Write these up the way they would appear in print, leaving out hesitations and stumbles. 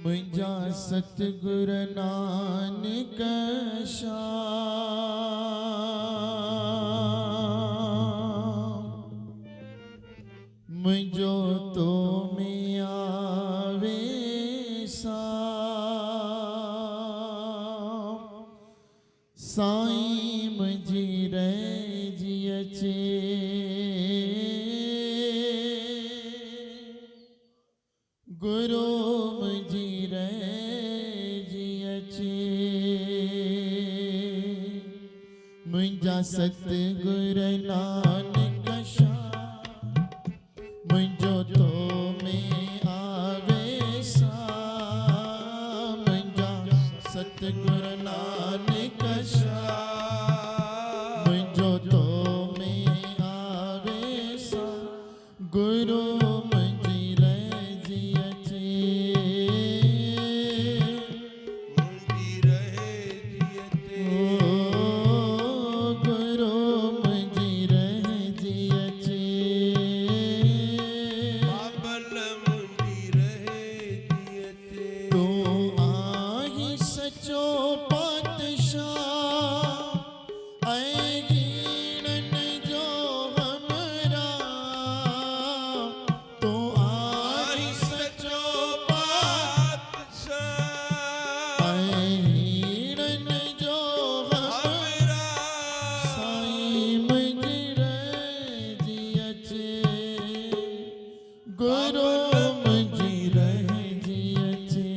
मुंहिंजा सतगुर नानक शाह मुंहिंजो तो में आवे साईं मुंहिंजी रहिजी अचे गुरु मुंहिंजी रहिजी अचे मुंहिंजा सतगुर नानक शाह मुंहिंजो तो में आवे साईं मुंहिंजा सतगुर नानक शाह मुंहिंजो तो में आवे साईं गुरु मुंहिंजी रहिजी अचे मुंहिंजी रहिजी अचे गुरु मुंहिंजी रहिजी अचे बाबल मुंहिंजी रहिजी अचे तू आही सचो पातशाह ऐं हीणनि जो हमरा तू आही सचो पातशाह ऐं हीणनि जो हमरा हमरा साईं मुंहिंजी रहिजी अचे गुरु मुंहिंजी रहिजी अचे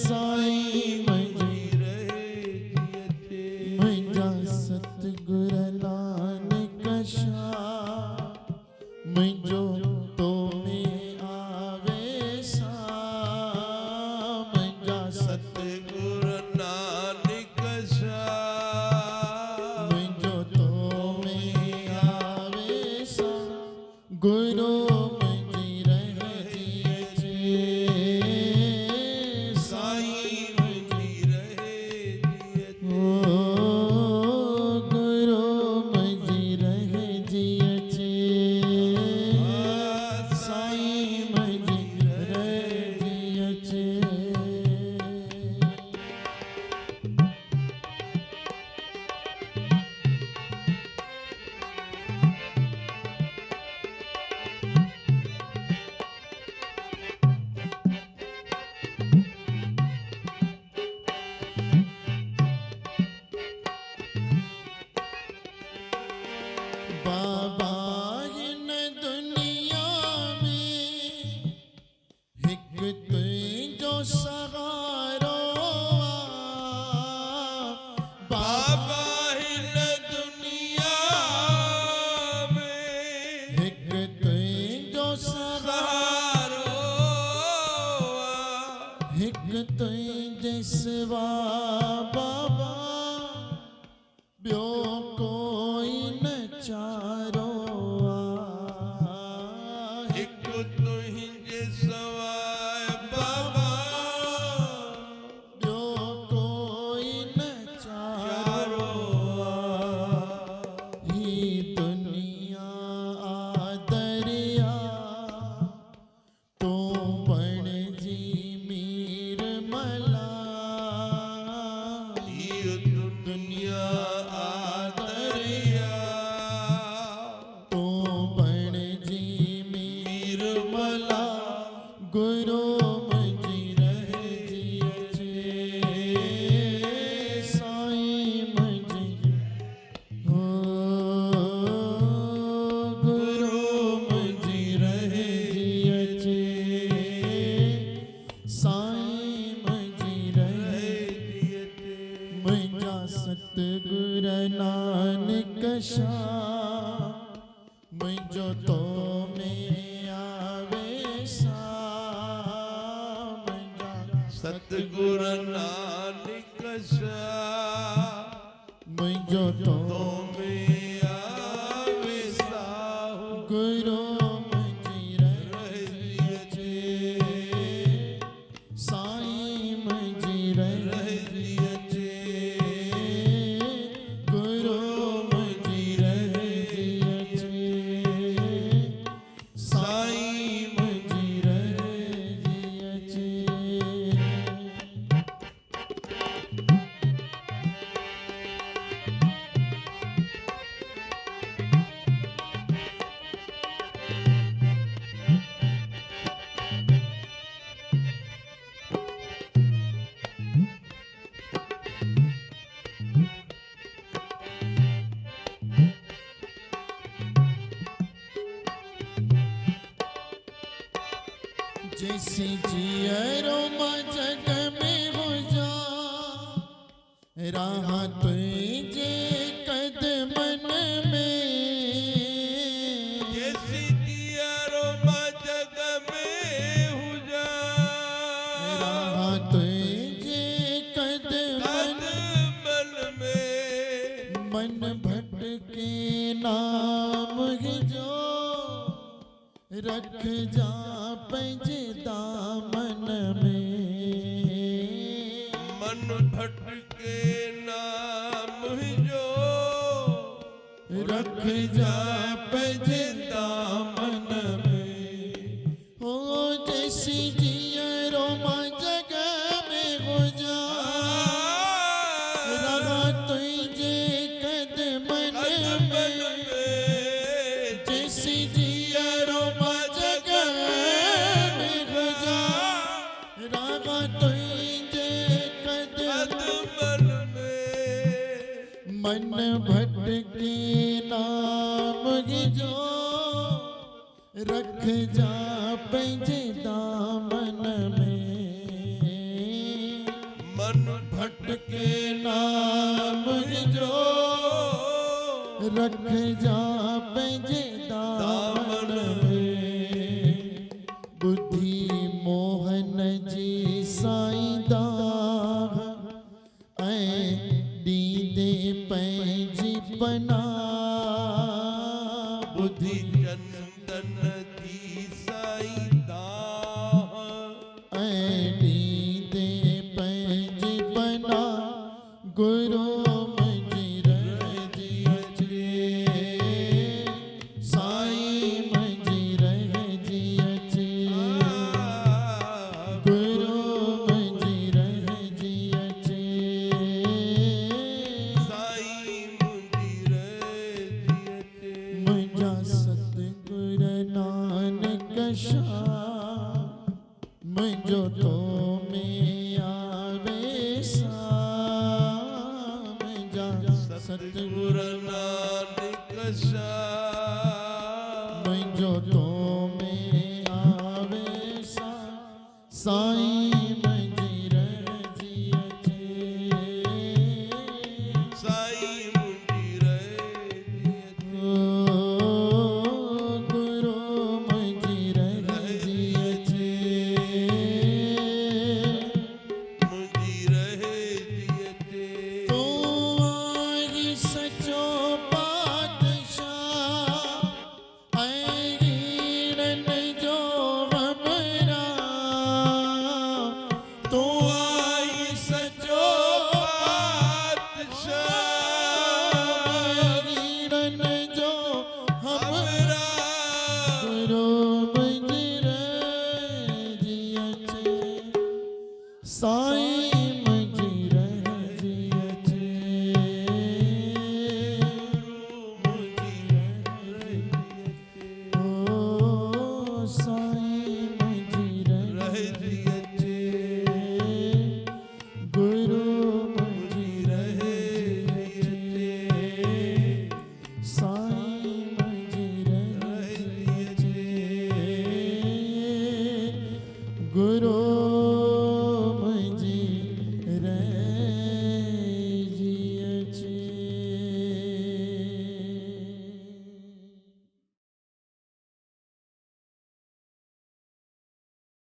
साईं मुंहिंजी रहिजी अचे मुंहिंजा सतगुर नानक शाह मुंहिंजो तो में आवे साईं मुंहिंजा सतगुर नानक शाह मुंहिंजो तो में आवे साईं गुरु मुंहिंजी रहिजी अचे साईं मुंहिंजी रहिजी अचे ओ गुरु मुंहिंजी रहिजी अचे साईं मुंहिंजी रहिजी अचे बाबा हिन दुनिया में हिकु तुंहिंजो सहारो बाबा हिन दुनिया में हिकु तुंहिंजो सहारो सहारो हिकु तुंहिंजे सिवा बाबा ॿियो कोई न चारो हिकु तुंहिंजे सवाइ बाबा ॿियो कोई न चारो ही दुनिया आदरिया तूं बणिजी मीर मला हीअ दुनिया आदरिया तूं बणिजी मीर मला गुरु मुंहिंजी रहिजी अचे साईं मुंहिंजी हो गुरु मुंहिंजी रहिजी अचे साईं मुंहिंजी रहिजी रहिजी अचे मुंहिंजा सतगुर नानक शाह मुंहिंजो तो में आवे साईं मुंहिंजा सतगुर नानक शाह मुंहिंजो तो तो में आवे साहु गुरु मुंहिंजी रहिजी अचे साईं मुंहिंजी रहिजी अचे गुरु मुंहिंजी रहिजी अचे साईं मुंहिंजी रहिजी जैसी जियरो मां जग में हो जा राह तुझे कदमन में जैसी दियारो मां जग में हो जा राह तुझे कदमन में मन भटके नाम ही जो रख जा पंजे दामन में मन भटके नाम जो रख जा पंजे दामन में हो जैसी जियरो मां जग में हो जा रहा तुझे कदमन में जैसी जियरो मां जग में हो जा रहा तुझे कदमन मन भटके नाम ही जो रख जा पंजे दामन में मन भटके नाम ही जो रख जा पंजे दामन में बुद्धि मोहन जी साईं दाह ऐं दीदे पंहिंजी पना बुद्धि चंदन दी साईं दाह ऐं दीदे पंहिंजी पना गुरु मुंहिंजी रहजी अचे साईं मुंहिंजी रहजी अचे गुरु मुंहिंजी रहजी अचे साईं मुंहिंजी रहजी अचे मुंहिंजा सतगुर नानक शाह मुंहिंजो तो में आवे सा मुंहिंजा सतगुर गुरु नानक शाह मुंहिंजो तो में आवे सा साईं मुंहिंजी रहजी अचे साईं मुंहिंजी रहजी अचे गुरु मुंहिंजी रहजी अचे मुंहिंजी रहजी अचे तूं आई सचो पातशाह ऐं हीरनि जो हमरा तूं आई सचो हीरनि जो हमरा गुरु मुंहिंजी रहजी अचे साईं मुंहिंजी रहजी अचे ओ साईं मुंहिंजी रहजी अचे गुरु मुंहिंजी रहजी अचे साईं मुंहिंजी रहजी अचे गुरु